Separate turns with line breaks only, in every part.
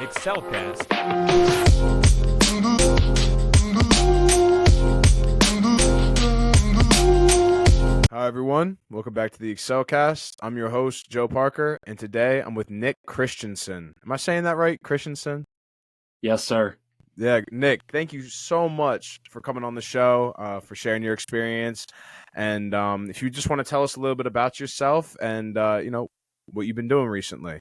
Excelcast. Hi, everyone. Welcome back to the Excelcast. I'm your host, Joe Parker, and today I'm with Nick Christensen. Am I saying that right? Christensen?
Yes, sir.
Yeah, Nick, thank you so much for coming on the show, for sharing your experience. And if you just want to tell us a little bit about yourself and, what you've been doing recently.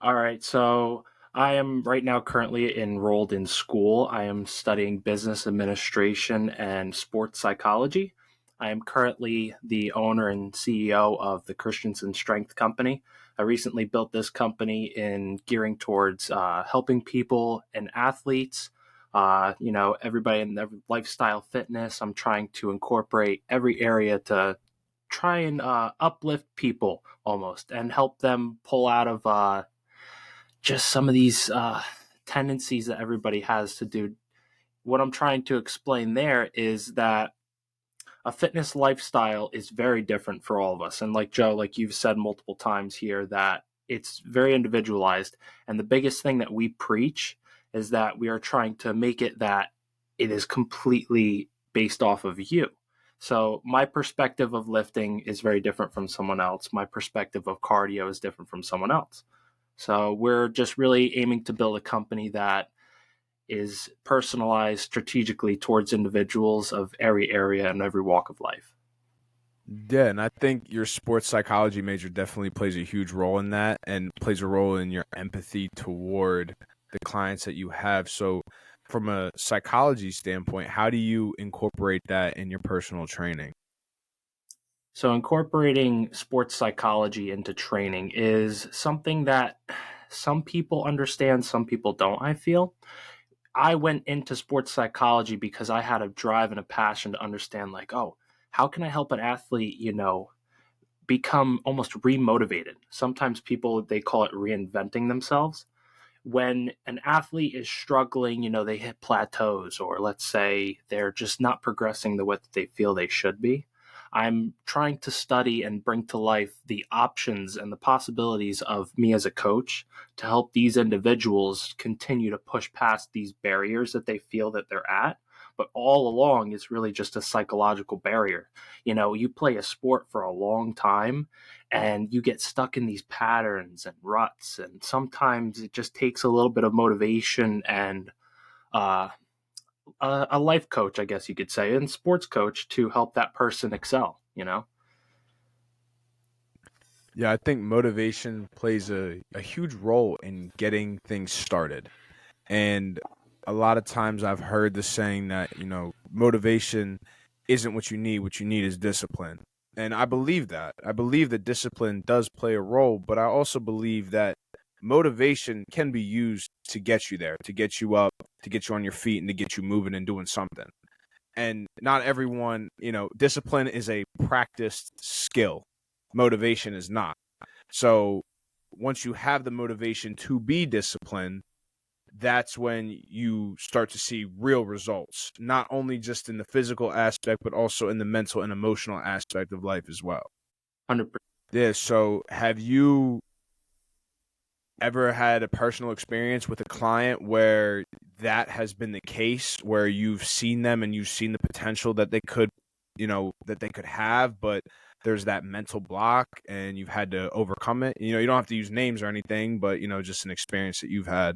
All right. So I am right now currently enrolled in school. I am studying business administration and sports psychology. I am currently the owner and CEO of the Christensen Strength Company. I recently built this company in gearing towards helping people and athletes, everybody in their lifestyle fitness. I'm trying to incorporate every area to try and uplift people almost and help them pull out of just some of these tendencies that everybody has to do. What I'm trying to explain there is that a fitness lifestyle is very different for all of us. And like Joe, like you've said multiple times here, that it's very individualized. And the biggest thing that we preach is that we are trying to make it that it is completely based off of you. So my perspective of lifting is very different from someone else. My perspective of cardio is different from someone else. So we're just really aiming to build a company that is personalized strategically towards individuals of every area and every walk of life.
Yeah, and I think your sports psychology major definitely plays a huge role in that and plays a role in your empathy toward the clients that you have. So from a psychology standpoint, how do you incorporate that in your personal training?
So incorporating sports psychology into training is something that some people understand, some people don't, I feel. I went into sports psychology because I had a drive and a passion to understand, like, oh, how can I help an athlete, become almost remotivated? Sometimes people, they call it reinventing themselves. When an athlete is struggling, they hit plateaus, or let's say they're just not progressing the way that they feel they should be. I'm trying to study and bring to life the options and the possibilities of me as a coach to help these individuals continue to push past these barriers that they feel that they're at. But all along, it's really just a psychological barrier. You play a sport for a long time and you get stuck in these patterns and ruts. And sometimes it just takes a little bit of motivation and uh, a life coach, I guess you could say, and sports coach to help that person excel.
Yeah, I think motivation plays a huge role in getting things started. And a lot of times I've heard the saying that, motivation isn't what you need. What you need is discipline. And I believe that. I believe that discipline does play a role, but I also believe that motivation can be used to get you there, to get you up, to get you on your feet, and to get you moving and doing something. And not everyone, discipline is a practiced skill. Motivation is not. So once you have the motivation to be disciplined, that's when you start to see real results, not only just in the physical aspect, but also in the mental and emotional aspect of life as well.
100%.
Yeah. So have you ever had a personal experience with a client where that has been the case, where you've seen them and you've seen the potential that they could, that they could have, but there's that mental block and you've had to overcome it? You don't have to use names or anything, but, just an experience that you've had.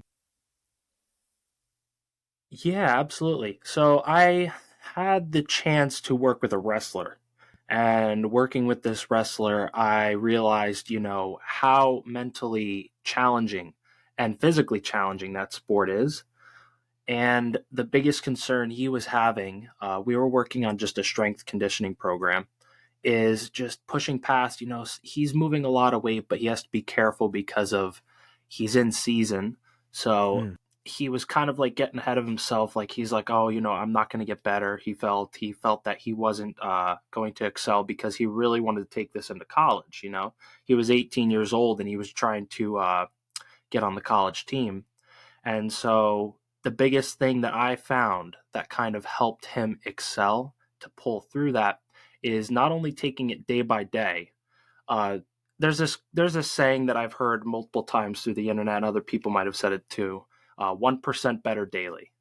Yeah, absolutely. So I had the chance to work with a wrestler. And working with this wrestler, I realized, how mentally challenging and physically challenging that sport is. And the biggest concern he was having, we were working on just a strength conditioning program, is just pushing past, he's moving a lot of weight, but he has to be careful because of he's in season. So
Mm.
he was kind of like getting ahead of himself. Like he's like, oh, I'm not going to get better. He felt that he wasn't going to excel because he really wanted to take this into college. He was 18 years old and he was trying to get on the college team. And so the biggest thing that I found that kind of helped him excel to pull through that is not only taking it day by day, uh, there's a saying that I've heard multiple times through the internet, and other people might have said it too. 1% better daily.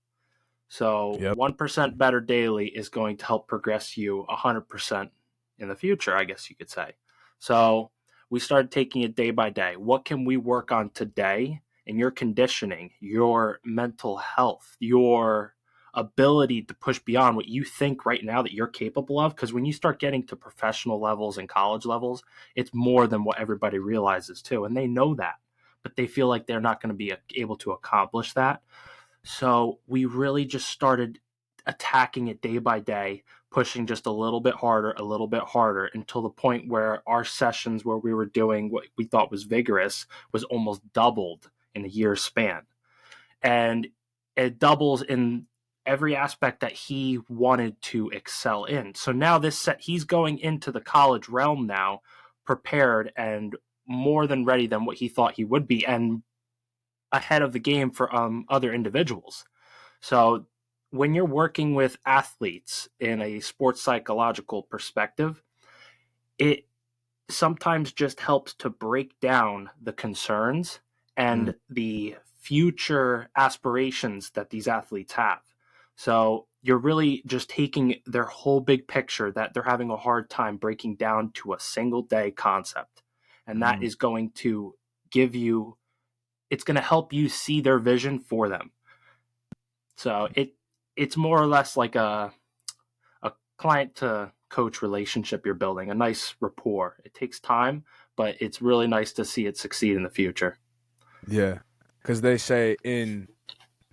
So
Yep.
1% better daily is going to help progress you 100% in the future, I guess you could say. So we started taking it day by day. What can we work on today in your conditioning, your mental health, your ability to push beyond what you think right now that you're capable of? Because when you start getting to professional levels and college levels, it's more than what everybody realizes too. And they know that, but they feel like they're not going to be able to accomplish that. So we really just started attacking it day by day, pushing just a little bit harder until the point where our sessions where we were doing what we thought was vigorous was almost doubled in a year span. And it doubles in every aspect that he wanted to excel in. So now he's going into the college realm now prepared and more than ready than what he thought he would be, and ahead of the game for other individuals. So when you're working with athletes in a sports psychological perspective, it sometimes just helps to break down the concerns
Mm.
and the future aspirations that these athletes have. So you're really just taking their whole big picture that they're having a hard time breaking down to a single day concept. And that
Mm.
is going to give you, it's going to help you see their vision for them. So it's more or less like a client to coach relationship you're building, a nice rapport. It takes time, but it's really nice to see it succeed in the future.
Yeah, because they say in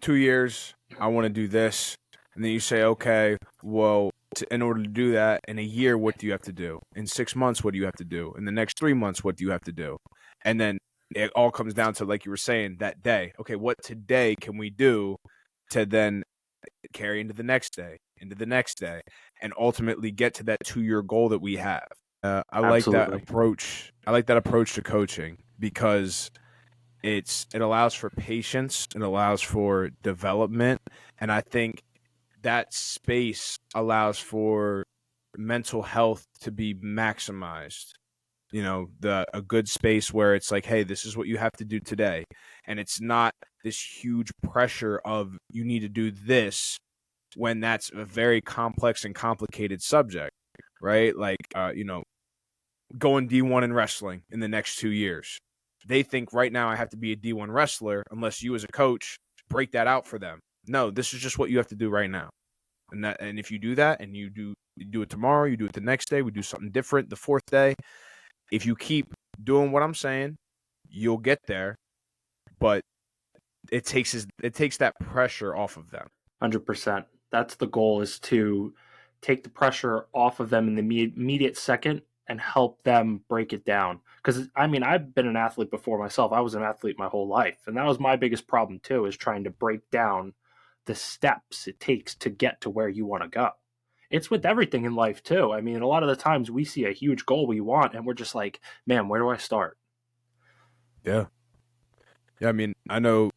2 years I want to do this, and then you say, okay, well, in order to do that, in a year, what do you have to do? In 6 months, what do you have to do? In the next 3 months, what do you have to do? And then it all comes down to, like you were saying, that day. Okay, what today can we do to then carry into the next day, into the next day, and ultimately get to that 2 year goal that we have. I like that
Absolutely.
approach. I like that approach to coaching because it allows for patience, it allows for development, and I think that space allows for mental health to be maximized. You know, the a good space where it's like, hey, this is what you have to do today, and it's not this huge pressure of you need to do this when that's a very complex and complicated subject, right? Like, going D1 in wrestling in the next 2 years. They think right now I have to be a D1 wrestler unless you as a coach break that out for them. No, this is just what you have to do right now. And if you do that and you do it tomorrow, you do it the next day, we do something different the fourth day. If you keep doing what I'm saying, you'll get there, but it takes that pressure off of them.
100%. That's the goal, is to take the pressure off of them in the immediate second and help them break it down. Because, I mean, I've been an athlete before myself. I was an athlete my whole life. And that was my biggest problem, too, is trying to break down the steps it takes to get to where you want to go. It's with everything in life, too. I mean, a lot of the times we see a huge goal we want, and we're just like, man, where do I start?
Yeah. Yeah, I mean, I know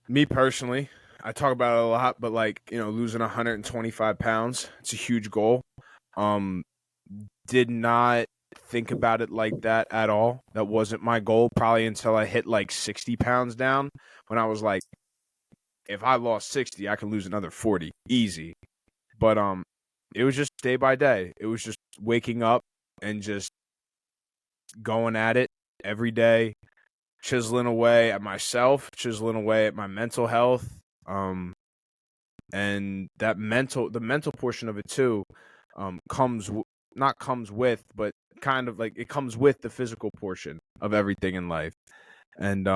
me personally, I talk about it a lot, but like, losing 125 pounds, it's a huge goal. Um, did not think about it like that at all. That wasn't my goal probably until I hit like 60 pounds down when I was like, if I lost 60, I can lose another 40 easy. But it was just day by day. It was just waking up and just going at it every day, chiseling away at myself, chiseling away at my mental health. And the mental portion of it too, not comes with, but kind of like it comes with the physical portion of everything in life. And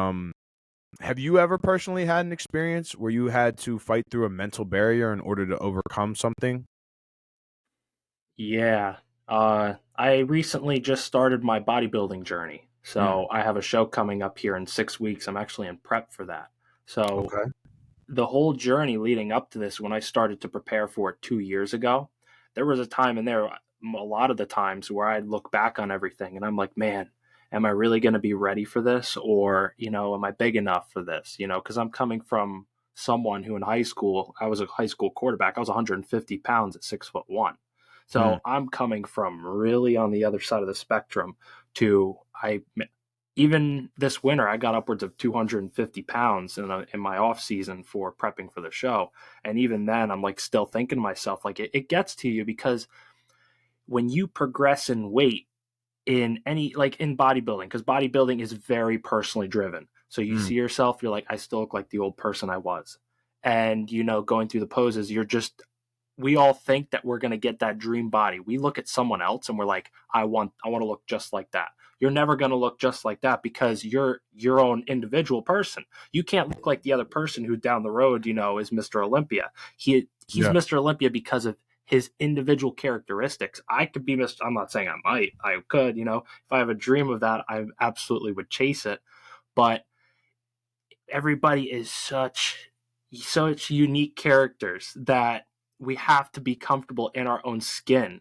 have you ever personally had an experience where you had to fight through a mental barrier in order to overcome something?
Yeah. I recently just started my bodybuilding journey.
Mm,
So I have a show coming up here in 6 weeks. I'm actually in prep for that. So
okay.
the whole journey leading up to this, when I started to prepare for it 2 years ago, there was a time in there, a lot of the times, where I'd look back on everything and I'm like, man, am I really going to be ready for this? Or, am I big enough for this? Because I'm coming from someone who in high school, I was a high school quarterback. I was 150 pounds at 6'1".
Mm.
So I'm coming from really on the other side of the spectrum to I even this winter I got upwards of 250 pounds in my off season for prepping for the show. And even then I'm like still thinking to myself, like it gets to you because when you progress in weight in any like in bodybuilding, because bodybuilding is very personally driven. So you
Mm.
see yourself, you're like, I still look like the old person I was. And going through the poses, you're just we all think that we're going to get that dream body. We look at someone else and we're like, I want to look just like that. You're never going to look just like that because you're your own individual person. You can't look like the other person who down the road, is Mr. Olympia. He's
Yeah.
Mr. Olympia because of his individual characteristics. I could be Mr. I'm not saying I might. I could, if I have a dream of that, I absolutely would chase it. But everybody is such unique characters that we have to be comfortable in our own skin.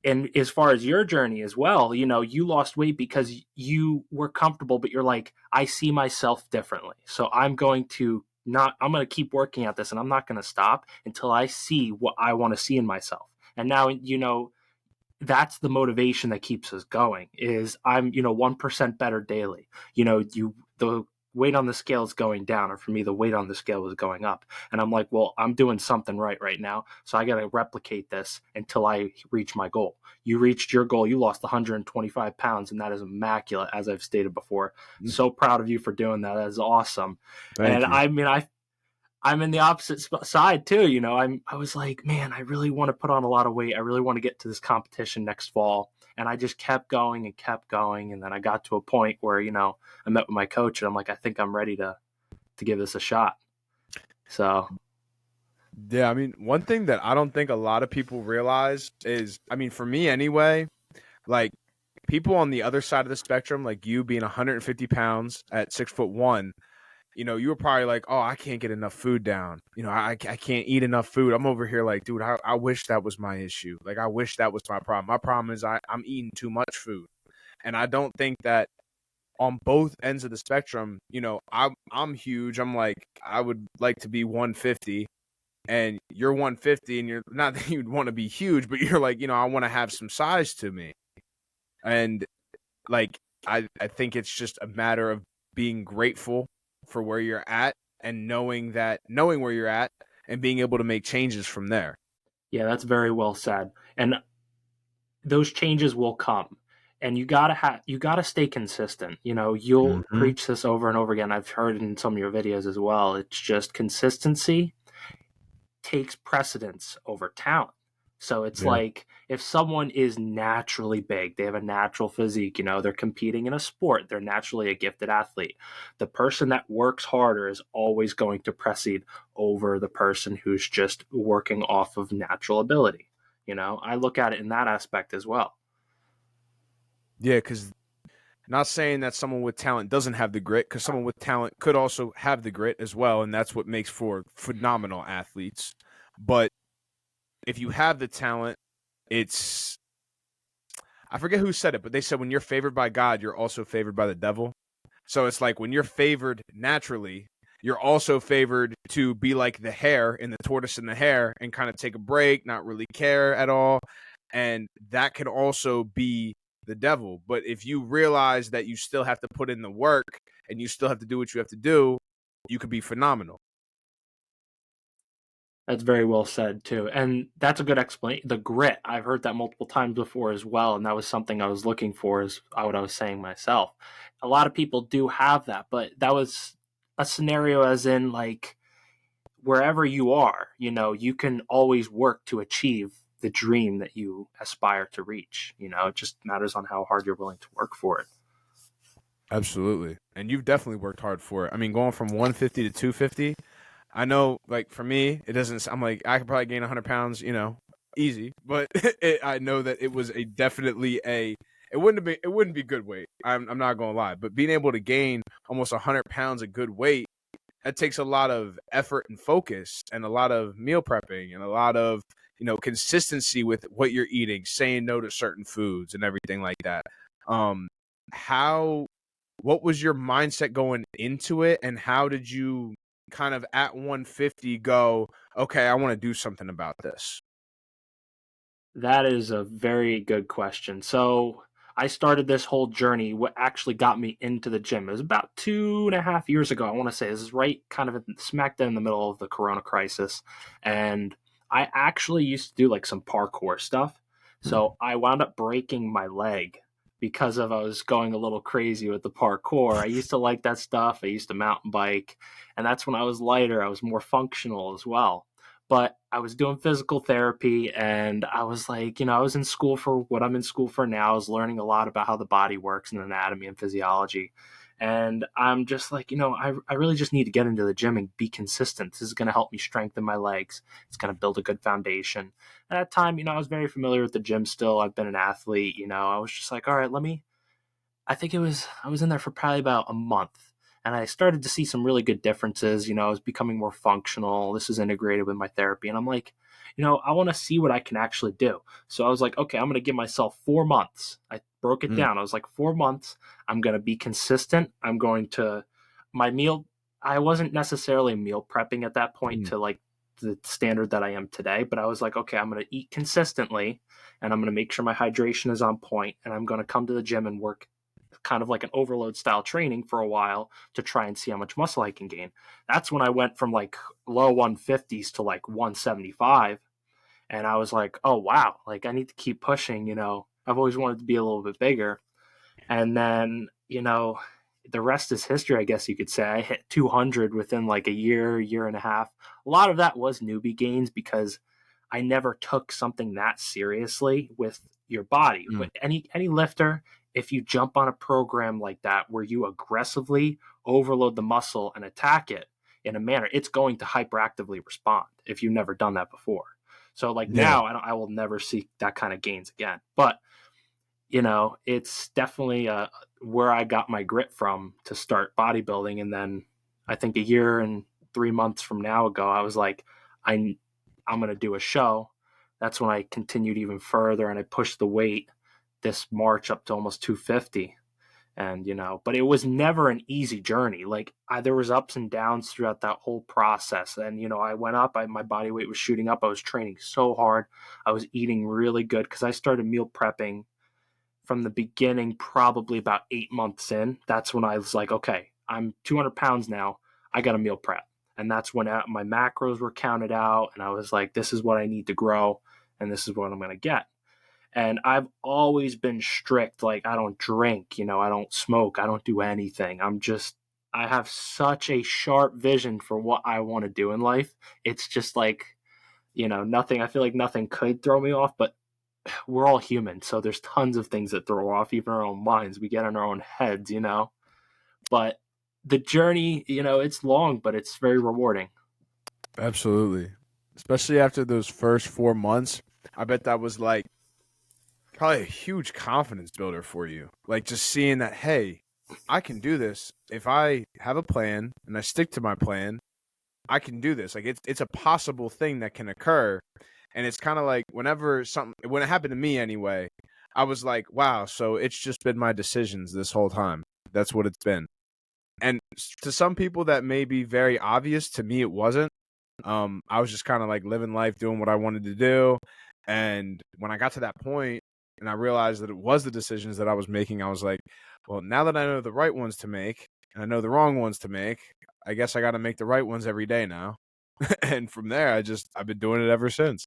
And as far as your journey as well, you lost weight because you were comfortable, but you're like, I see myself differently. So I'm going to keep working at this and I'm not going to stop until I see what I want to see in myself. And now, that's the motivation that keeps us going is I'm 1% better daily. The weight on the scale is going down, or for me the weight on the scale was going up, and I'm like, well, I'm doing something right now, so I got to replicate this until I reach my goal. You reached your goal, you lost 125 pounds, and that is immaculate, as I've stated before.
Mm.
So proud of you for doing that. That is awesome. And
Thank you.
I mean, I'm in the opposite side too. I was like, man, I really want to put on a lot of weight. I really want to get to this competition next fall. And I just kept going and kept going. And then I got to a point where, I met with my coach and I'm like, I think I'm ready to give this a shot. So
Yeah, I mean, one thing that I don't think a lot of people realize is, I mean, for me anyway, like people on the other side of the spectrum, like you being 150 pounds at 6'1", you were probably like, oh, I can't get enough food down. I can't eat enough food. I'm over here like, dude, I wish that was my issue. Like, I wish that was my problem. My problem is I'm eating too much food. And I don't think that on both ends of the spectrum, I'm huge. I'm like, I would like to be 150 and you're 150 and you're not that you'd want to be huge, but you're like, I want to have some size to me. And like, I think it's just a matter of being grateful for where you're at and knowing where you're at and being able to make changes from there.
yeah, that's very well said. And those changes will come. And you gotta stay consistent. You'll
Mm-hmm.
preach this over and over again. I've heard it in some of your videos as well. It's just consistency takes precedence over talent. So it's
Yeah.
like if someone is naturally big, they have a natural physique, they're competing in a sport, they're naturally a gifted athlete. The person that works harder is always going to precede over the person who's just working off of natural ability. I look at it in that aspect as well.
Yeah, because not saying that someone with talent doesn't have the grit, because someone with talent could also have the grit as well, and that's what makes for phenomenal athletes. But if you have the talent, it's I forget who said it, but they said when you're favored by God, you're also favored by the devil. So it's like when you're favored naturally, you're also favored to be like the hare in the tortoise and the hare and kind of take a break, not really care at all. And that can also be the devil. But if you realize that you still have to put in the work and you still have to do what you have to do, you could be phenomenal.
That's very well said too, and that's a good explanation. The grit, I've heard that multiple times before as well, and that was something I was looking for. Is what I was saying myself. A lot of people do have that, but that was a scenario, as in like wherever you are, you can always work to achieve the dream that you aspire to reach. It just matters on how hard you're willing to work for it.
Absolutely. And you've definitely worked hard for it. I mean, going from 150 to 250, I know, like for me, it doesn't. I'm like, I could probably gain 100 pounds, easy. But I know that it was a definitely a. It wouldn't be good weight. I'm not gonna lie. But being able to gain almost 100 pounds of good weight, that takes a lot of effort and focus, and a lot of meal prepping, and a lot of consistency with what you're eating, saying no to certain foods, and everything like that. Um, how what was your mindset going into it, and how did you kind of at 150 go, okay, I want to do something about this?
That is a very good question. So I started this whole journey. What actually got me into the gym? It was about 2.5 years ago. I want to say this is right, kind of smack dab in the middle of the Corona crisis, and I actually used to do like some parkour stuff. So I wound up breaking my leg because of I was going a little crazy with the parkour. I used to like that stuff. I used to mountain bike, and that's when I was lighter. I was more functional as well, but I was doing physical therapy and I was like, I was in school for what I'm in school for now. I was learning a lot about how the body works and anatomy and physiology. And I'm just like, I really just need to get into the gym and be consistent. This is going to help me strengthen my legs. It's going to build a good foundation. At that time, I was very familiar with the gym still. I've been an athlete, I was just like, all right, I was in there for probably about a month and I started to see some really good differences. I was becoming more functional. This is integrated with my therapy. And I'm like, I want to see what I can actually do. So I was like, okay, I'm going to give myself 4 months. I broke it
Mm,
down. I was like, 4 months. I'm going to be consistent. My meal, I wasn't necessarily meal prepping at that point
mm.
to like the standard that I am today, but I was like, okay, I'm going to eat consistently and I'm going to make sure my hydration is on point and I'm going to come to the gym and work kind of like an overload style training for a while to try and see how much muscle I can gain. That's when I went from like low 150s to like 175. And I was like, oh, wow, like I need to keep pushing. I've always wanted to be a little bit bigger. And then, the rest is history, I guess you could say. I hit 200 within like a year and a half. A lot of that was newbie gains because I never took something that seriously with your body.
Mm.
With any lifter, if you jump on a program like that where you aggressively overload the muscle and attack it in a manner, it's going to hyperactively respond if you've never done that before. So like
Yeah,
now, I will never seek that kind of gains again. But it's definitely where I got my grit from to start bodybuilding. And then I think a year and 3 months from now ago, I was like, I'm going to do a show. That's when I continued even further and I pushed the weight this March up to almost 250. And, but it was never an easy journey. Like there was ups and downs throughout that whole process. And, I went up, my body weight was shooting up. I was training so hard. I was eating really good because I started meal prepping from the beginning, probably about 8 months in. That's when I was like, okay, I'm 200 pounds now. I got a meal prep. And that's when my macros were counted out. And I was like, this is what I need to grow. And this is what I'm going to get. And I've always been strict. Like, I don't drink, I don't smoke, I don't do anything. I have such a sharp vision for what I want to do in life. It's just like, nothing, I feel like nothing could throw me off, but we're all human, so there's tons of things that throw off even our own minds. We get in our own heads. But the journey, it's long, but it's very rewarding.
absolutely. Especially after those first 4 months, I bet that was like probably a huge confidence builder for you. Like just seeing that, hey, I can do this. If I have a plan and I stick to my plan, I can do this. Like it's a possible thing that can occur. And it's kind of like when it happened to me anyway, I was like, wow, so it's just been my decisions this whole time. That's what it's been. And to some people that may be very obvious, to me it wasn't. I was just kind of like living life, doing what I wanted to do. And when I got to that point and I realized that it was the decisions that I was making, I was like, well, now that I know the right ones to make and I know the wrong ones to make, I guess I got to make the right ones every day now. And from there, I've been doing it ever since.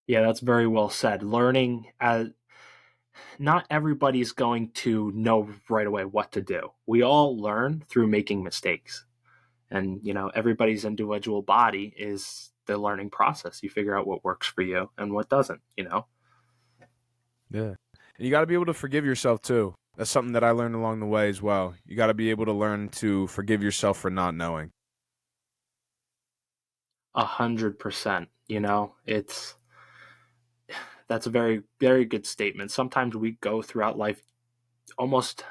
Yeah, that's very well said. Learning as not everybody's going to know right away what to do. We all learn through making mistakes. And, everybody's individual body is the learning process. You figure out what works for you and what doesn't.
Yeah. And you got to be able to forgive yourself too. That's something that I learned along the way as well. You got to be able to learn to forgive yourself for not knowing.
100%. That's a very, very good statement. Sometimes we go throughout life almost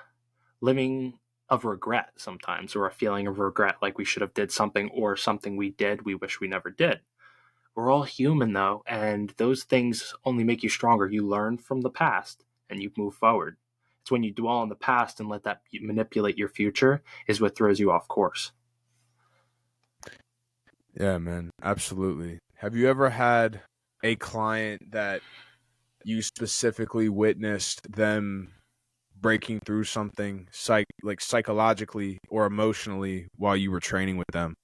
living of regret sometimes, or a feeling of regret, like we should have did something, or something we did we wish we never did. We're all human though, and those things only make you stronger. You learn from the past and you move forward. It's when you dwell on the past and let that manipulate your future is what throws you off course.
Yeah, man. Absolutely. Have you ever had a client that you specifically witnessed them breaking through something psychologically or emotionally while you were training with them?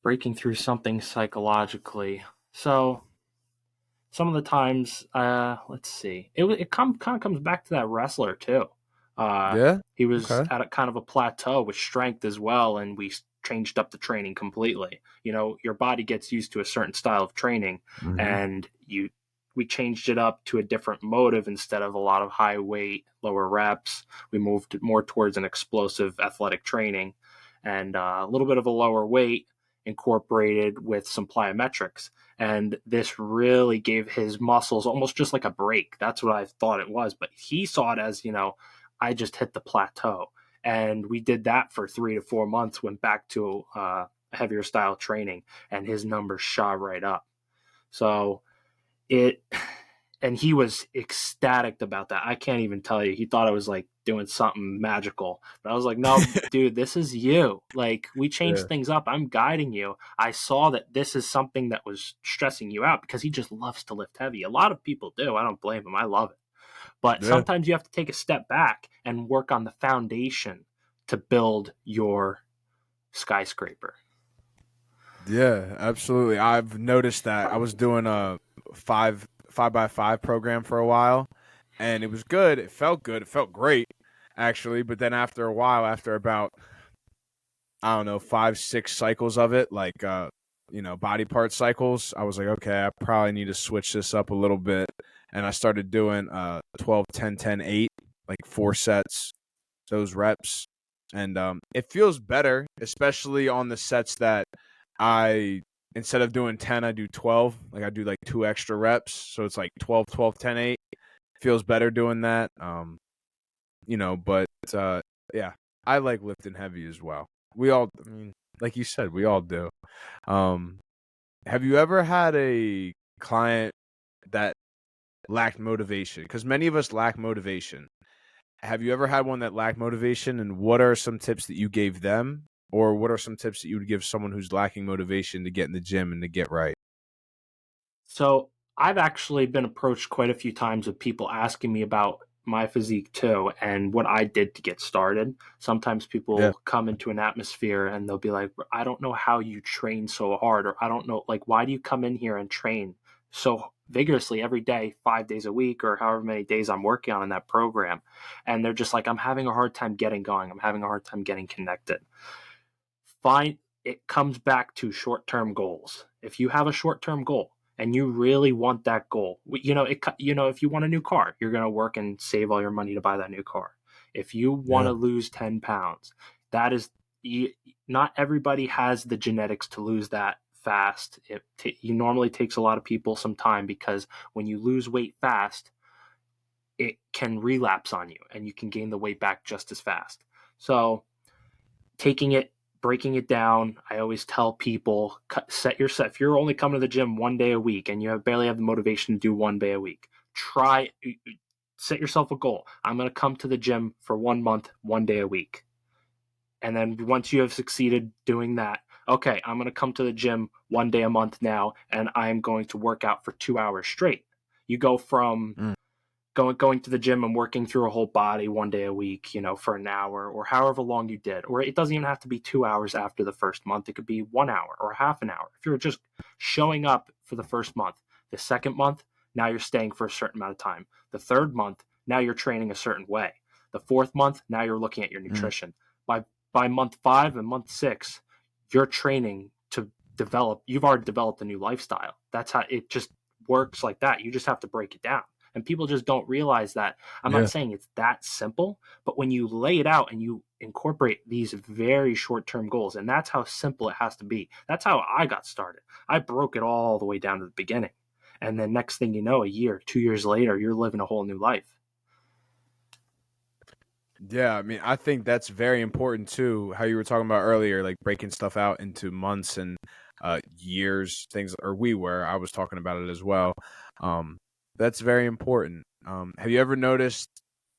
Breaking through something psychologically. So some of the times, let's see, it kind of comes back to that wrestler too. Uh,
Yeah.
he was
Okay.
at a kind of a plateau with strength as well, and we changed up the training completely. You know, your body gets used to a certain style of training,
Mm-hmm.
and we changed it up to a different motive. Instead of a lot of high weight, lower reps, we moved more towards an explosive athletic training, and a little bit of a lower weight incorporated with some plyometrics, and this really gave his muscles almost just like a break. That's what I thought it was, but he saw it as, I just hit the plateau. And we did that for 3 to 4 months, went back to heavier style training, and his numbers shot right up. So it and he was ecstatic about that. I can't even tell you. He thought I was like doing something magical. But I was like, "No, dude, this is you. Like we changed
Yeah.
things up. I'm guiding you. I saw that this is something that was stressing you out because he just loves to lift heavy. A lot of people do. I don't blame him. I love it. But
Yeah.
sometimes you have to take a step back and work on the foundation to build your skyscraper.
Yeah, absolutely. I've noticed that. I was doing a five by five program for a while, and it was good. It felt good. It felt great, actually. But then after a while, after about, I don't know, 5, 6 cycles of it, like body part cycles, I was like, okay, I probably need to switch this up a little bit. And I started doing 12, 10, 10, 8, like 4 sets, those reps. And it feels better, especially on the sets that I, instead of doing 10, I do 12. Like I do like 2 extra reps. So it's like 12, 12, 10, 8. Feels better doing that. But yeah, I like lifting heavy as well. We all, I mean, like you said, we all do. Um, have you ever had a client that lacked motivation? Because many of us lack motivation. Have you ever had one that lacked motivation, and what are some tips that you gave them, or what are some tips that you would give someone who's lacking motivation to get in the gym and to get right?
So I've actually been approached quite a few times with people asking me about my physique too and what I did to get started. Sometimes
Yeah.
people come into an atmosphere and they'll be like, I don't know how you train so hard, or I don't know, like, why do you come in here and train so vigorously every day, 5 days a week, or however many days I'm working on in that program? And they're just like, I'm having a hard time getting going. I'm having a hard time getting connected. Find It comes back to short-term goals. If you have a short-term goal and you really want that goal, if you want a new car, you're going to work and save all your money to buy that new car. If you want
Yeah.
to lose 10 pounds, that is you, not everybody has the genetics to lose that fast. You normally takes a lot of people some time, because when you lose weight fast, it can relapse on you and you can gain the weight back just as fast. So taking it, breaking it down. I always tell people, set yourself. If you're only coming to the gym one day a week and barely have the motivation to do one day a week, try set yourself a goal. I'm going to come to the gym for 1 month, one day a week. And then once you have succeeded doing that, okay, I'm going to come to the gym one day a month now, and I'm going to work out for 2 hours straight. You go from
Mm.
going to the gym and working through a whole body one day a week, for an hour or however long you did. Or it doesn't even have to be 2 hours after the first month. It could be 1 hour or half an hour. If you're just showing up for the first month, the second month, now you're staying for a certain amount of time. The third month, now you're training a certain way. The fourth month, now you're looking at your
Mm.
nutrition. By month 5 and month 6, you're training to develop. You've already developed a new lifestyle. That's how it just works like that. You just have to break it down. And people just don't realize that. I'm not
Yeah.
saying it's that simple, but when you lay it out and you incorporate these very short-term goals, and that's how simple it has to be. That's how I got started. I broke it all the way down to the beginning. And then next thing you know, a year, 2 years later, you're living a whole new life.
Yeah, I mean, I think that's very important too. How you were talking about earlier, like breaking stuff out into months and years, things, or we were. I was talking about it as well. Um, that's very important. Have you ever noticed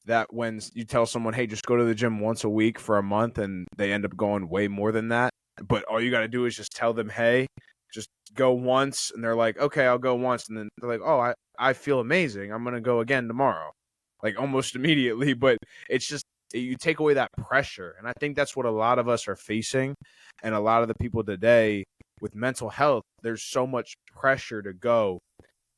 that when you tell someone, "Hey, just go to the gym once a week for a month," and they end up going way more than that, but all you got to do is just tell them, "Hey." just go once, and they're like, okay, I'll go once, and then they're like, oh, I feel amazing, I'm gonna go again tomorrow, like almost immediately. But it's just, you take away that pressure, and I think that's what a lot of us are facing, and a lot of the people today with mental health. There's so much pressure to go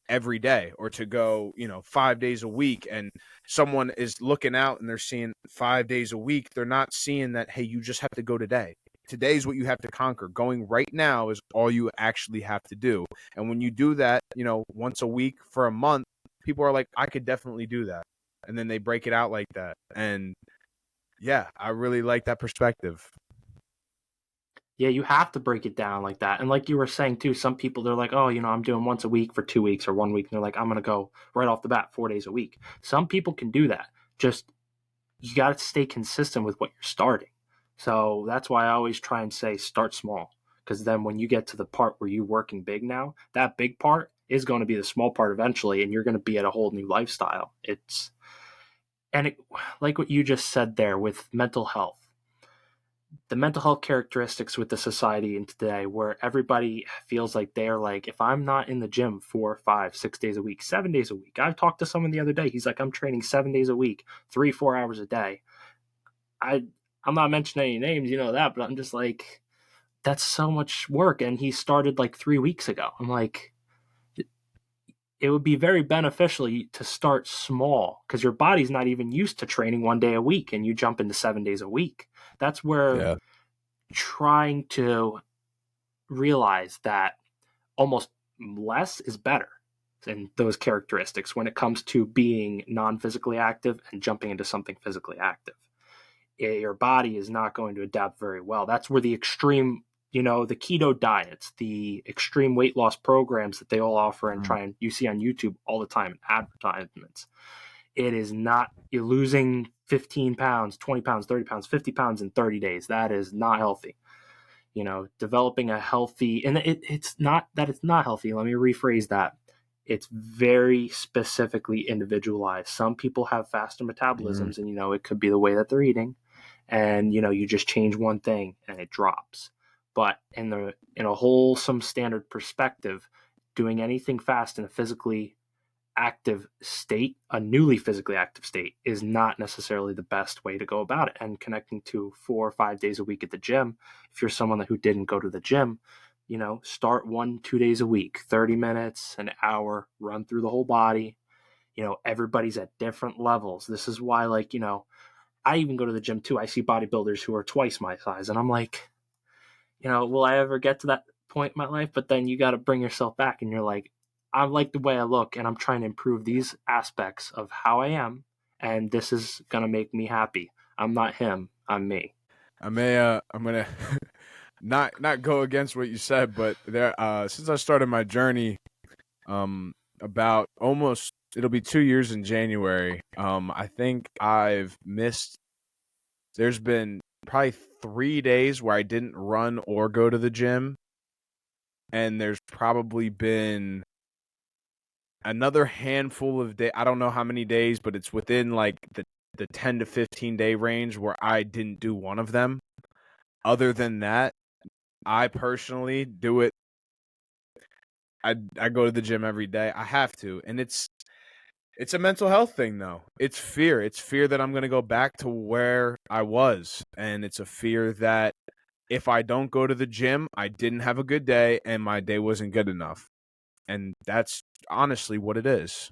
every day, or to go, 5 days a week, and someone is looking out and they're seeing 5 days a week. They're not seeing that, hey, you just have to go today. Today's what you have to conquer. Going right now is all you actually have to do. And when you do that, once a week for a month, people are like, I could definitely do that. And then they break it out like that. And yeah, I really like that perspective.
Yeah, you have to break it down like that. And like you were saying too, some people they're like, oh, I'm doing once a week for 2 weeks or 1 week, and they're like, I'm gonna go right off the bat 4 days a week. Some people can do that. Just you got to stay consistent with what you're starting. So that's why I always try and say start small, because then when you get to the part where you're working big now, that big part is going to be the small part eventually, and you're going to be at a whole new lifestyle. It's and it, like what you just said there with mental health, the mental health characteristics with the society in today, where everybody feels like they're like, if I'm not in the gym 4, 5, 6 days a week, 7 days a week. I've talked to someone the other day. He's like, I'm training 7 days a week, 3, 4 hours a day. I I'm not mentioning any names, you know that, but I'm just like, that's so much work. And he started like 3 weeks ago. I'm like, it would be very beneficial to start small, because your body's not even used to training 1 day a week and you jump into 7 days a week. That's where
Yeah.
trying to realize that almost less is better in those characteristics when it comes to being non-physically active and jumping into something physically active. Your body is not going to adapt very well. That's where the extreme, the keto diets, the extreme weight loss programs that they all offer and try and you see on YouTube all the time in advertisements. It is not, you're losing 15 pounds, 20 pounds, 30 pounds, 50 pounds in 30 days. That is not healthy. Developing a healthy, and it's not that it's not healthy. Let me rephrase that. It's very specifically individualized. Some people have faster
Mm-hmm.
metabolisms, and it could be the way that they're eating, and you just change one thing and it drops. But in a wholesome standard perspective, doing anything fast in a physically active state, a newly physically active state, is not necessarily the best way to go about it. And connecting to 4 or 5 days a week at the gym, if you're someone who didn't go to the gym, start 1, 2 days a week, 30 minutes, an hour, run through the whole body. Everybody's at different levels. This is why, like, I even go to the gym too. I see bodybuilders who are twice my size, and I'm like, will I ever get to that point in my life? But then you got to bring yourself back, and you're like, I like the way I look, and I'm trying to improve these aspects of how I am, and this is gonna make me happy. I'm not him. I'm me.
I'm gonna not go against what you said, but there, since I started my journey, about almost, it'll be 2 years in January. I think I've missed. There's been probably 3 days where I didn't run or go to the gym, and there's probably been another handful of days. I don't know how many days, but it's within like the 10 to 15 day range where I didn't do one of them. Other than that, I personally do it. I go to the gym every day. I have to, and it's a mental health thing though. It's fear. It's fear that I'm going to go back to where I was, and it's a fear that if I don't go to the gym, I didn't have a good day and my day wasn't good enough. And that's honestly what it is.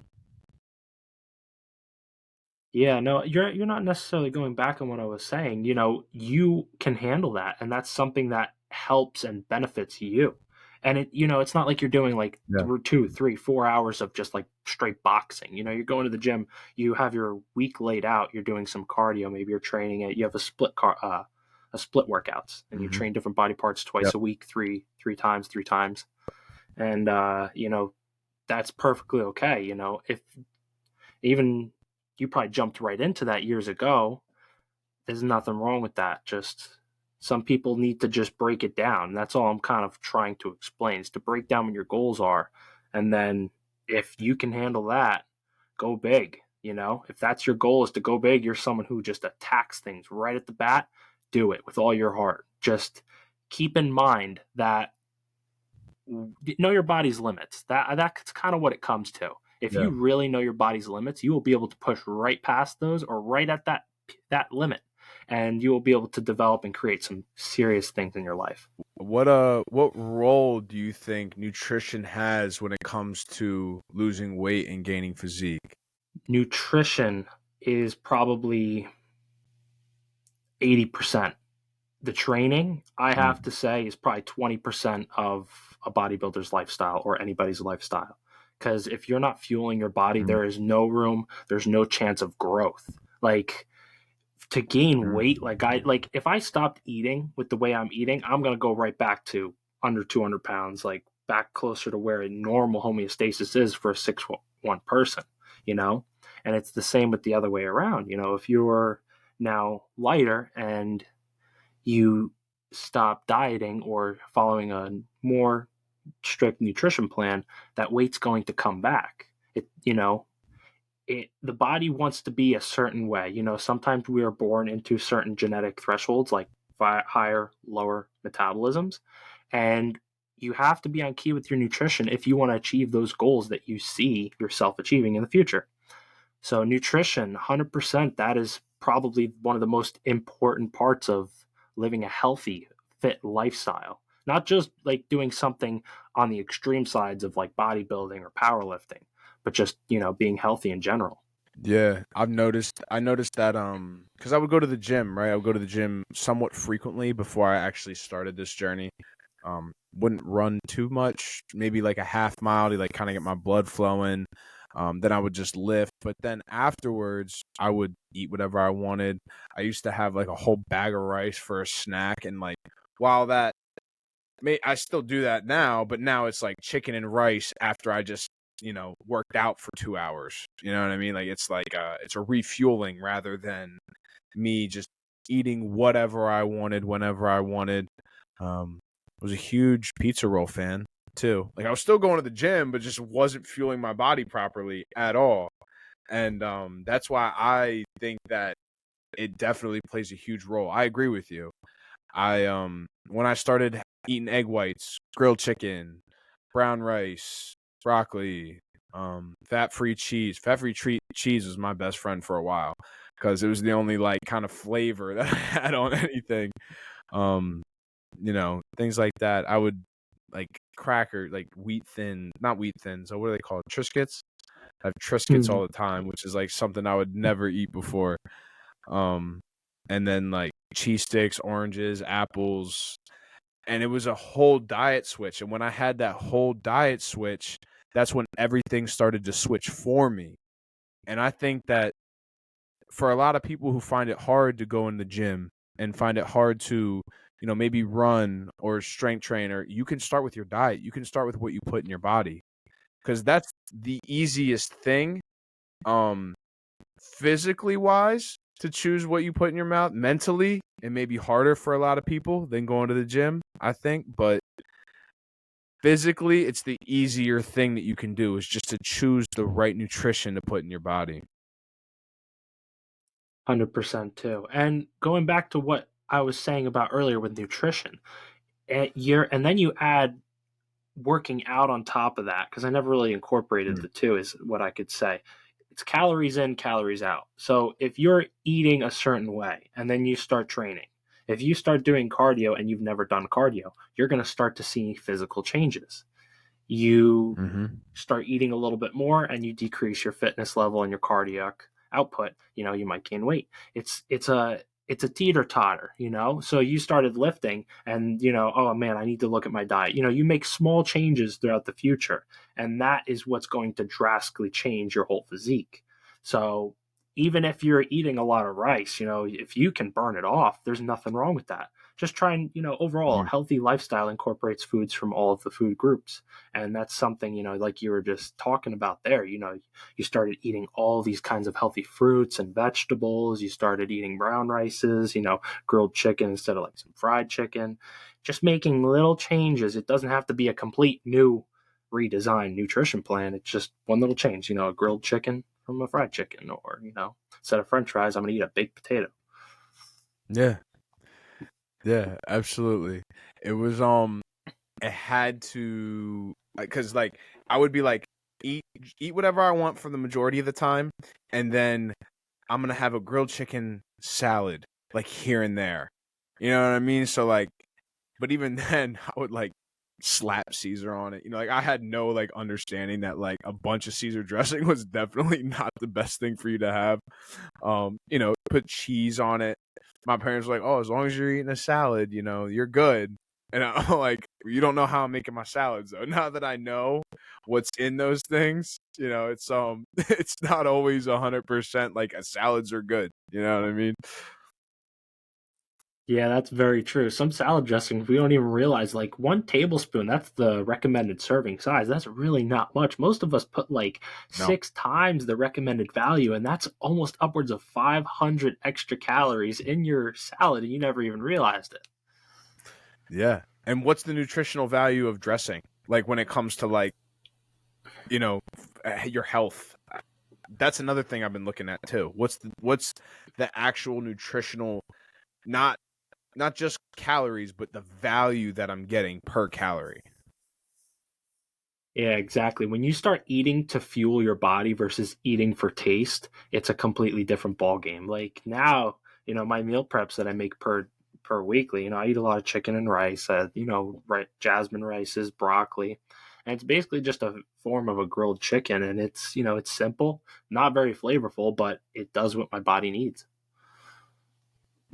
Yeah, no, you're not necessarily going back on what I was saying. You can handle that, and that's something that helps and benefits you. And it's not like you're doing like
Yeah.
2, 3, 4 hours of just like straight boxing. You're going to the gym, you have your week laid out, you're doing some cardio, maybe you're training it, you have a split workouts, and you
Hmm.
train different body parts twice
Yep.
a week, three times, and that's perfectly okay. If even you probably jumped right into that years ago. There's nothing wrong with that. Just some people need to just break it down. That's all I'm kind of trying to explain, is to break down what your goals are. And then if you can handle that, go big. If that's your goal, is to go big, you're someone who just attacks things right at the bat, do it with all your heart. Just keep in mind that know your body's limits. That's kind of what it comes to. If
Yeah.
you really know your body's limits, you will be able to push right past those or right at that limit, and you will be able to develop and create some serious things in your life.
What role do you think nutrition has when it comes to losing weight and gaining physique?
Nutrition is probably 80%. The training, I have
Mm.
to say, is probably 20% of a bodybuilder's lifestyle or anybody's lifestyle. Because if you're not fueling your body,
Mhm.
there is no room, there's no chance of growth. Like, to gain weight,
Mhm.
like if I stopped eating with the way I'm eating, I'm gonna go right back to under 200 pounds, like back closer to where a normal homeostasis is for a 6'1" person, you know. And it's the same with the other way around. If you're now lighter and you stop dieting or following a more strict nutrition plan, that weight's going to come back. The body wants to be a certain way. Sometimes we are born into certain genetic thresholds, like higher, lower metabolisms, and you have to be on key with your nutrition if you want to achieve those goals that you see yourself achieving in the future. So nutrition, 100%, that is probably one of the most important parts of living a healthy, fit lifestyle. Not just like doing something on the extreme sides of like bodybuilding or powerlifting, but just, being healthy in general.
Yeah, I noticed that cuz I would go to the gym, right? I would go to the gym somewhat frequently before I actually started this journey. Wouldn't run too much, maybe like a half mile to like kind of get my blood flowing. Then I would just lift, but then afterwards I would eat whatever I wanted. I used to have like a whole bag of rice for a snack, and like while that I still do that now, but now it's like chicken and rice after I just, worked out for 2 hours. You know what I mean? Like it's like it's a refueling rather than me just eating whatever I wanted whenever I wanted. I was a huge pizza roll fan too. Like I was still going to the gym, but just wasn't fueling my body properly at all. And that's why I think that it definitely plays a huge role. I agree with you. When I started eating egg whites, grilled chicken, brown rice, broccoli, fat-free cheese. Fat-free cheese was my best friend for a while because it was the only like kind of flavor that I had on anything. Um, things like that. I would like cracker, like wheat thin, not wheat thin. So what are they called? Triscuits. I have Triscuits
Mm.
all the time, which is like something I would never eat before. Um, and then like cheese sticks, oranges, apples, and it was a whole diet switch. And when I had that whole diet switch, that's when everything started to switch for me. And I think that for a lot of people who find it hard to go in the gym and find it hard to, maybe run or strength train, or you can start with your diet. You can start with what you put in your body because that's the easiest thing. Um, Physically wise, to choose what you put in your mouth. Mentally, it may be harder for a lot of people than going to the gym, I think, but physically, it's the easier thing that you can do is just to choose the right nutrition to put in your body.
100% too. And going back to what I was saying about earlier with nutrition, and then you add working out on top of that, because I never really incorporated
Mm.
the two, is what I could say. It's calories in, calories out. So if you're eating a certain way and then you start training, if you start doing cardio and you've never done cardio, you're going to start to see physical changes. You
Mhm.
start eating a little bit more and you decrease your fitness level and your cardiac output, you might gain weight. It's a teeter totter, so you started lifting and oh man, I need to look at my diet. You make small changes throughout the future, and that is what's going to drastically change your whole physique. So even if you're eating a lot of rice, if you can burn it off, there's nothing wrong with that. Just try and, overall, a
Mm.
healthy lifestyle incorporates foods from all of the food groups. And that's something, like you were just talking about there. You started eating all these kinds of healthy fruits and vegetables. You started eating brown rices, grilled chicken instead of like some fried chicken. Just making little changes. It doesn't have to be a complete new redesigned nutrition plan. It's just one little change, a grilled chicken from a fried chicken, or, instead of french fries, I'm going to eat a baked potato.
Yeah. Yeah, absolutely. It was it had to, because like I would be like eat eat whatever I want for the majority of the time, and then I'm gonna have a grilled chicken salad like here and there. You know what I mean? So like, but even then, I would like slap Caesar on it. You know, like I had no like understanding that like a bunch of Caesar dressing was definitely not the best thing for you to have. You know, put cheese on it. My parents were like, "Oh, as long as you're eating a salad, you know, you're good." And I'm like, "You don't know how I'm making my salads, though." Now that I know what's in those things, you know, it's it's not always 100% like salads are good. You know what I mean?
Yeah, that's very true. Some salad dressings we don't even realize, like 1 tablespoon, that's the recommended serving size. That's really not much. Most of us put like
No.
6 times the recommended value, and that's almost upwards of 500 extra calories in your salad, and you never even realized it.
Yeah. And what's the nutritional value of dressing? Like when it comes to like, you know, your health. That's another thing I've been looking at too. What's the actual nutritional, not not just calories, but the value that I'm getting per calorie.
Yeah, exactly. When you start eating to fuel your body versus eating for taste, it's a completely different ball game. Like now, my meal preps that I make per weekly, I eat a lot of chicken and rice, right, jasmine rices, broccoli, and it's basically just a form of a grilled chicken, and it's simple, not very flavorful, but it does what my body needs.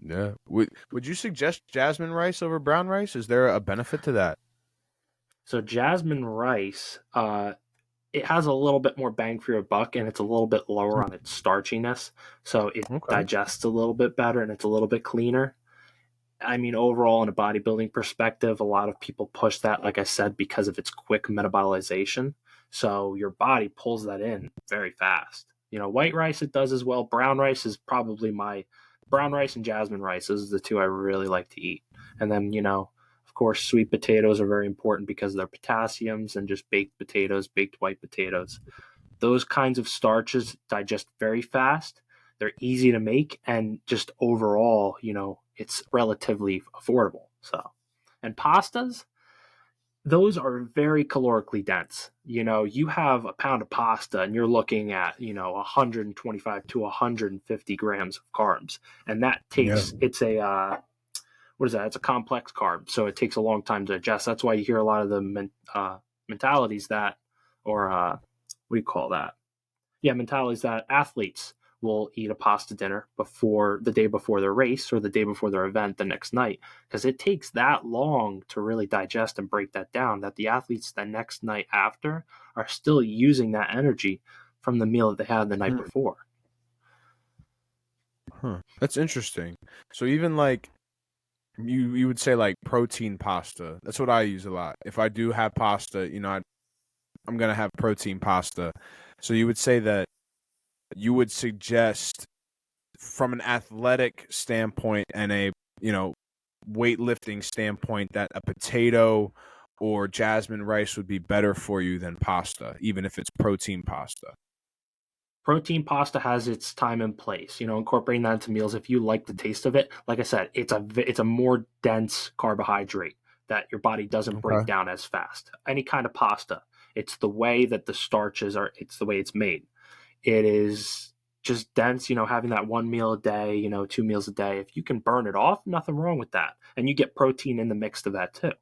Yeah. Would you suggest jasmine rice over brown rice? Is there a benefit to that?
So jasmine rice, it has a little bit more bang for your buck, and it's a little bit lower on its starchiness, so it
Okay.
digests a little bit better and it's a little bit cleaner. I mean, overall, in a bodybuilding perspective, a lot of people push that, like I said, because of its quick metabolization. So your body pulls that in very fast. White rice it does as well. Brown rice is probably my brown rice and jasmine rice. Those are the two I really like to eat. And then, of course, sweet potatoes are very important because of their potassiums, and just baked potatoes, baked white potatoes. Those kinds of starches digest very fast. They're easy to make, and just overall, it's relatively affordable. So, and pastas, those are very calorically dense. You have a pound of pasta and you're looking at, 125 to 150 grams of carbs. And that
Yeah.
takes, it's a, what is that? It's a complex carb. So it takes a long time to digest. That's why you hear a lot of the mentalities that, or what do you call that? Yeah, mentality is that athletes will eat a pasta dinner before the day before their race or the day before their event the next night, because it takes that long to really digest and break that down, that the athletes the next night after are still using that energy from the meal that they had the night
Hmm.
before.
Huh. That's interesting. So even like you would say like protein pasta. That's what I use a lot. If I do have pasta, you know, I'm gonna have protein pasta. So you would say that you would suggest from an athletic standpoint and a, you know, weightlifting standpoint that a potato or jasmine rice would be better for you than pasta, even if it's protein pasta.
Protein pasta has its time and place. Incorporating that into meals if you like the taste of it. Like I said, it's a more dense carbohydrate that your body doesn't break
Okay.
down as fast. Any kind of pasta, it's the way that the starches are. It's the way it's made. It is just dense. Having that one meal a day, 2 meals a day. If you can burn it off, nothing wrong with that, and you get protein in the mix of that too.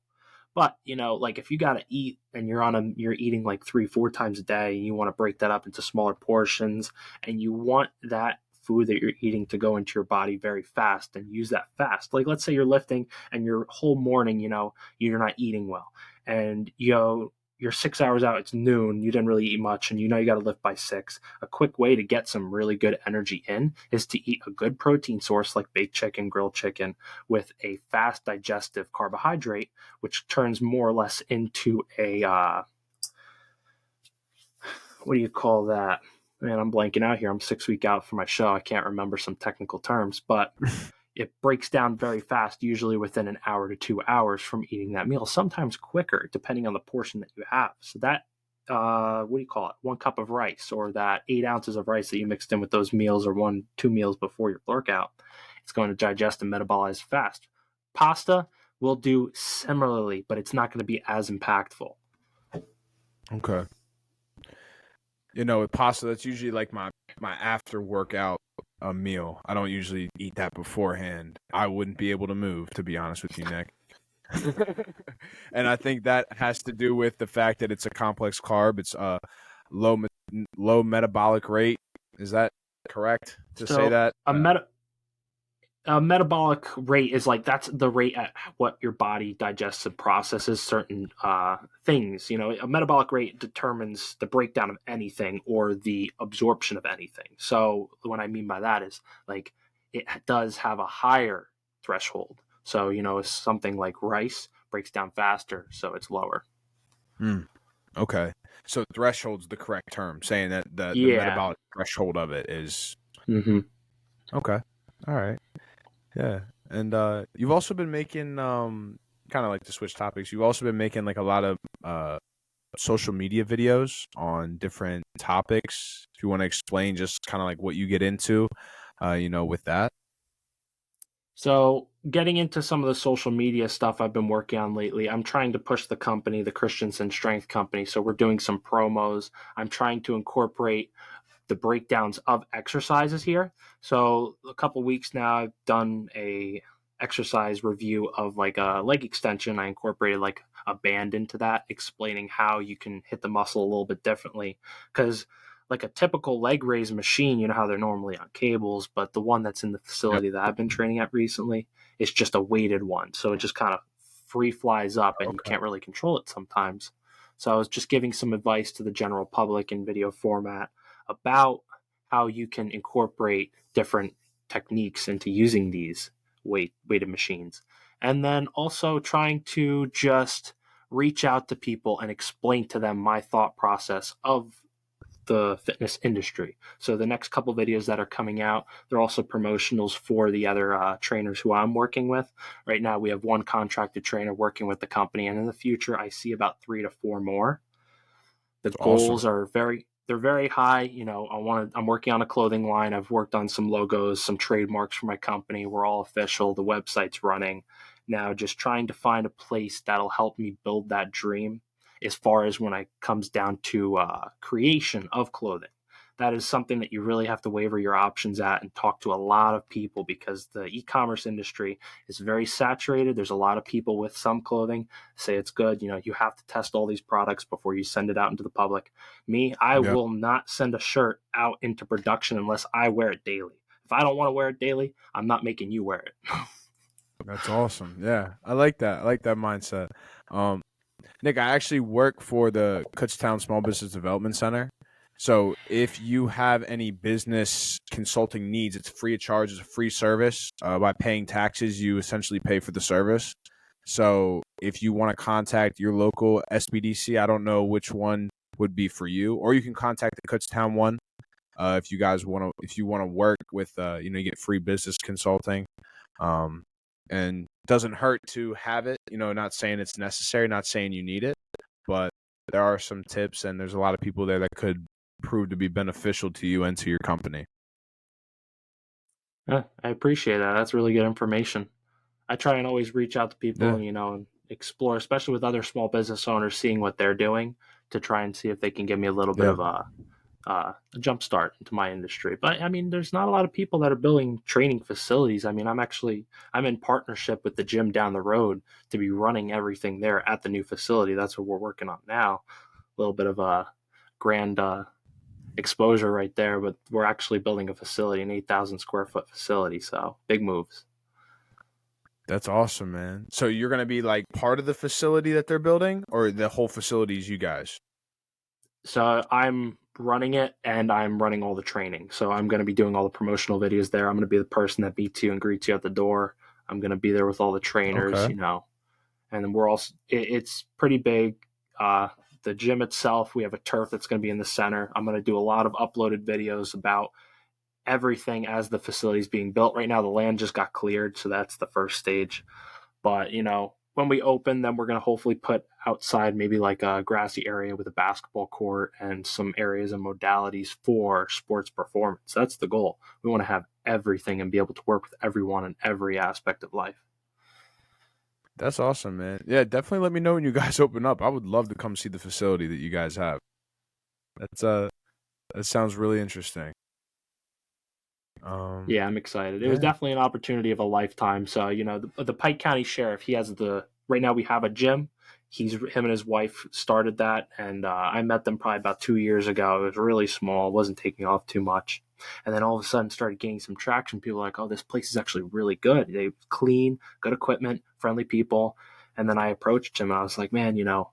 But, like if you got to eat and you're eating like 3, 4 times a day, and you want to break that up into smaller portions, and you want that food that you're eating to go into your body very fast and use that fast. Like let's say you're lifting and your whole morning, you're not eating well, and you're 6 hours out, it's noon, you didn't really eat much, and you got to lift by 6. A quick way to get some really good energy in is to eat a good protein source like baked chicken, grilled chicken, with a fast digestive carbohydrate, which turns more or less into a what do you call that? Man, I'm blanking out here. I'm 6 week out for my show. I can't remember some technical terms, but it breaks down very fast, usually within an hour to 2 hours from eating that meal, sometimes quicker, depending on the portion that you have. So that, what do you call it? 1 cup of rice, or that 8 ounces of rice that you mixed in with those meals, or 2 meals before your workout, it's going to digest and metabolize fast. Pasta, will do similarly, but it's not going to be as impactful.
Okay. With pasta, that's usually like my after workout meal. I don't usually eat that beforehand. I wouldn't be able to move, to be honest with you, Nick. And I think that has to do with the fact that it's a complex carb. It's a low metabolic rate. Is that correct to say
So
that?
a metabolic rate is like that's the rate at what your body digests and processes certain things. A metabolic rate determines the breakdown of anything or the absorption of anything. So what I mean by that is like it does have a higher threshold. So something like rice breaks down faster, so it's lower.
Mm, okay. So threshold's the correct term, saying that the
Yeah.
metabolic threshold of it is
Hmm.
okay. All right. Yeah. And you've also been making kind of like to switch topics. You've also been making like a lot of social media videos on different topics. If you want to explain just kind of like what you get into, with that.
So, getting into some of the social media stuff I've been working on lately, I'm trying to push the company, the Christensen Strength Company. So, we're doing some promos. I'm trying to incorporate the breakdowns of exercises here. So, a couple weeks now, I've done a exercise review of like a leg extension. I incorporated like a band into that, explaining how you can hit the muscle a little bit differently. Because like a typical leg raise machine, you know how they're normally on cables, but the one that's in the
Yep.
facility that I've been training at recently is just a weighted one. So it just kind of free flies up and you
Okay.
can't really control it sometimes. So I was just giving some advice to the general public in video format about how you can incorporate different techniques into using these weighted machines. And then also trying to just reach out to people and explain to them my thought process of the fitness industry. So the next couple videos that are coming out, they're also promotionals for the other trainers who I'm working with. Right now, we have one contracted trainer working with the company, and in the future, I see about 3 to 4 more. The
It's awesome.
goals are they're very high. I'm working on a clothing line. I've worked on some logos, some trademarks for my company. We're all official. The website's running. Now just trying to find a place that'll help me build that dream as far as when it comes down to creation of clothing. That is something that you really have to waver your options at and talk to a lot of people because the e-commerce industry is very saturated. There's a lot of people with some clothing say it's good. You have to test all these products before you send it out into the public. Me, I
Yep.
will not send a shirt out into production unless I wear it daily. If I don't want to wear it daily, I'm not making you wear it.
That's awesome. Yeah. I like that. I like that mindset. Um, Nick, I actually work for the Kutztown Small Business Development Center. So if you have any business consulting needs, it's free of charge. It's a free service. By paying taxes, you essentially pay for the service. So if you want to contact your local SBDC, I don't know which one would be for you, or you can contact the Kutztown one. If you want to work with, you get free business consulting. Um, and doesn't hurt to have it. Not saying it's necessary, not saying you need it, but there are some tips, and there's a lot of people there that could prove to be beneficial to you and to your company.
Yeah, I appreciate that. That's really good information. I try and always reach out to people,
Yeah,
and explore, especially with other small business owners, seeing what they're doing to try and see if they can give me a little bit
yeah,
of a jump start into my industry. But I mean, there's not a lot of people that are building training facilities. I mean, I'm in partnership with the gym down the road to be running everything there at the new facility. That's what we're working on now. A little bit of a grand exposure right there, but we're actually building a facility, an 8,000 square foot facility. So big moves.
that's awesome, man. So you're gonna be like part of the facility that they're building, or the whole facility is you guys?
So I'm running it and I'm running all the training. So I'm going to be doing all the promotional videos there. I'm going to be the person that meets you and greets you at the door. I'm going to be there with all the trainers,
Okay,
and then we're also, it's pretty big. Uh, the gym itself, we have a turf that's going to be in the center. I'm going to do a lot of uploaded videos about everything as the facility is being built. Right now, the land just got cleared. So that's the first stage. But when we open, then we're going to hopefully put outside maybe like a grassy area with a basketball court and some areas and modalities for sports performance. That's the goal. We want to have everything and be able to work with everyone in every aspect of life.
That's awesome, man. Yeah, definitely let me know when you guys open up. I would love to come see the facility that you guys have. That's that sounds really interesting.
Yeah, I'm excited. It was
Yeah,
definitely an opportunity of a lifetime. So, the Pike County Sheriff, he has right now we have a gym. Him and his wife started that, and I met them probably about 2 years ago. It was really small, wasn't taking off too much. And then all of a sudden started gaining some traction. People were like, oh, this place is actually really good. They clean, good equipment, friendly people. And then I approached him and I was like, man, I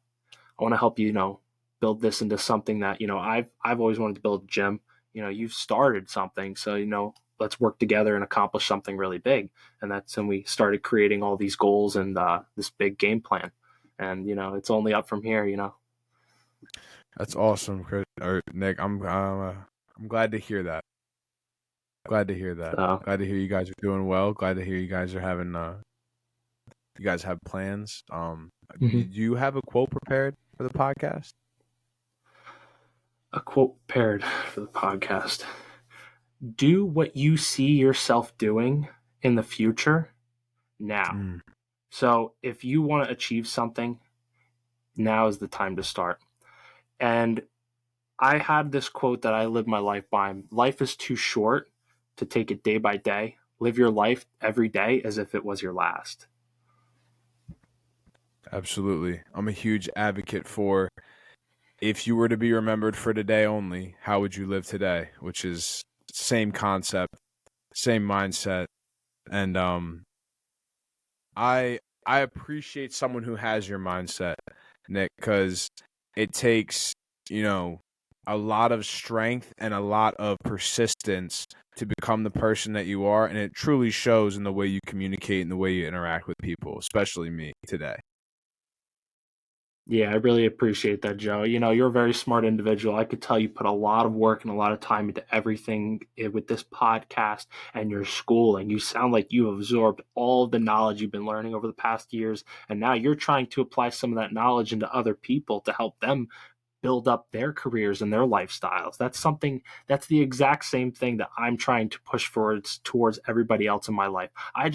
want to help you, build this into something that, I've always wanted to build a gym. You've started something, so, let's work together and accomplish something really big. And that's when we started creating all these goals and this big game plan. And, it's only up from here.
that's awesome, Chris or Nick. I'm glad to hear that. Glad to hear that.
So,
Glad to hear you guys are doing well. Glad to hear you guys are having you guys have plans. Do
mhm.
you have a quote prepared for the podcast?
A quote paired for the podcast: do what you see yourself doing in the future now.
Mm,
So if you want to achieve something, now is the time to start. And I had this quote that I live my life by: life is too short to take it day by day. Live your life every day as if it was your last.
absolutely. I'm a huge advocate for if you were to be remembered for today only, how would you live today? Which is same concept, same mindset. And I appreciate someone who has your mindset, Nick, because it takes, you know, a lot of strength and a lot of persistence to become the person that you are, and it truly shows in the way you communicate and the way you interact with people, especially me today.
Yeah, I really appreciate that, Joe. You're a very smart individual. I could tell you put a lot of work and a lot of time into everything with this podcast and your schooling. You sound like you have absorbed all of the knowledge you've been learning over the past years, and now you're trying to apply some of that knowledge into other people to help them build up their careers and their lifestyles. That's the exact same thing that I'm trying to push forward towards everybody else in my life. I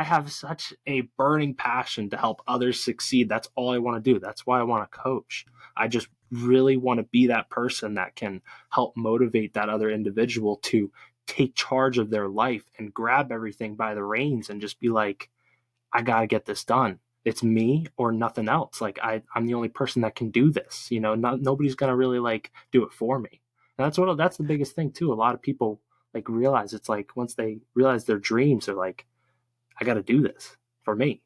have such a burning passion to help others succeed. That's all I want to do. That's why I want to coach. I just really want to be that person that can help motivate that other individual to take charge of their life and grab everything by the reins and just be like, I got to get this done. It's me or nothing else. Like I'm the only person that can do this. Nobody's gonna really like do it for me. And that's the biggest thing too. A lot of people like realize it's like once they realize their dreams, they're like, I got to do this for me.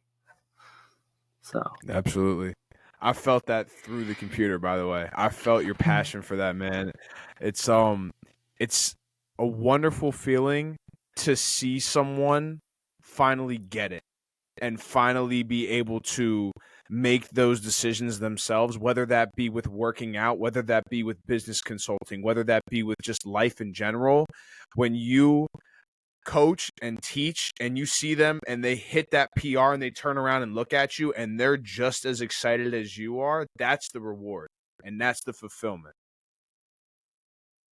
So
Absolutely. I felt that through the computer, by the way. I felt your passion for that, man. It's it's a wonderful feeling to see someone finally get it and finally be able to make those decisions themselves, whether that be with working out, whether that be with business consulting, whether that be with just life in general. When you coach and teach and you see them and they hit that PR and they turn around and look at you and they're just as excited as you are, that's the reward and that's the fulfillment.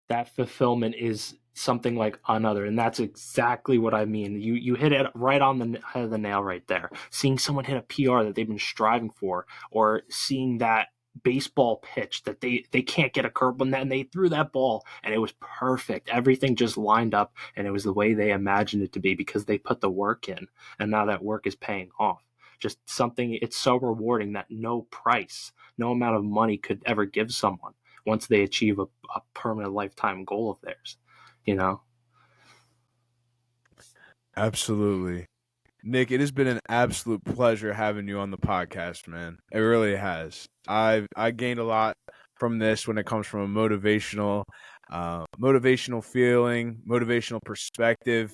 that fulfillment is something like another, and that's exactly what I mean. You hit it right on the head of the nail right there. Seeing someone hit a PR that they've been striving for, or seeing that baseball pitch that they can't get a curve, and then they threw that ball and it was perfect. Everything just lined up and it was the way they imagined it to be because they put the work in, and now that work is paying off. Just something, it's so rewarding that no price, no amount of money could ever give someone once they achieve a permanent lifetime goal of theirs, you know?
Absolutely. Nick, it has been an absolute pleasure having you on the podcast, man. It really has. I gained a lot from this when it comes from a motivational feeling, motivational perspective.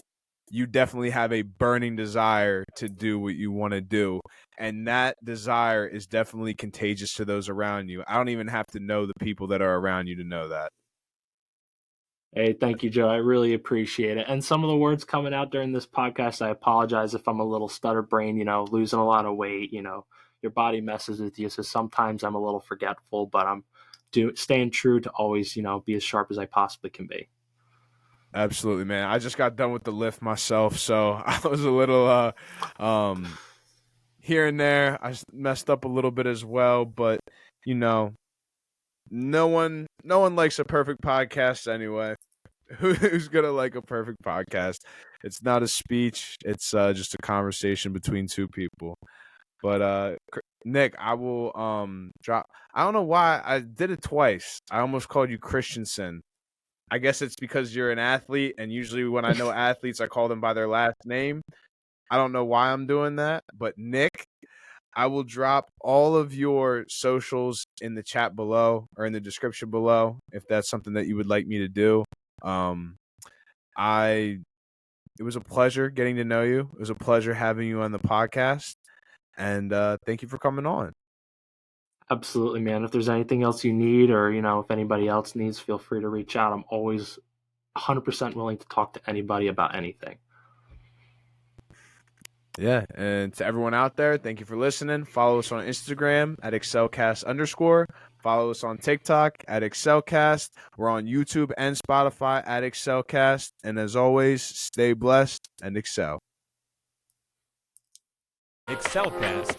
You definitely have a burning desire to do what you want to do, and that desire is definitely contagious to those around you. I don't even have to know the people that are around you to know that.
Hey, thank you, Joe. I really appreciate it. And some of the words coming out during this podcast, I apologize if I'm a little stutter brain, losing a lot of weight, your body messes with you. So sometimes I'm a little forgetful, but I'm staying true to always, be as sharp as I possibly can be.
Absolutely, man. I just got done with the lift myself, so I was a little here and there. I messed up a little bit as well, but you know, no one likes a perfect podcast anyway. Who's gonna like a perfect podcast? It's not a speech. It's just a conversation between two people. But Nick, I will drop. I don't know why I did it twice. I almost called you Christensen. I guess it's because you're an athlete, and usually when I know athletes, I call them by their last name. I don't know why I'm doing that, but Nick, I will drop all of your socials in the chat below or in the description below if that's something that you would like me to do. Um, I it was a pleasure getting to know you. It was a pleasure having you on the podcast, and thank you for coming on.
Absolutely, man. If there's anything else you need, or if anybody else needs, feel free to reach out. I'm always 100% willing to talk to anybody about anything.
Yeah, and to everyone out there, thank you for listening. Follow us on Instagram at excelcast_. Follow us on TikTok at excelcast. We're on YouTube and Spotify at excelcast. And as always, stay blessed and excel.
Excelcast.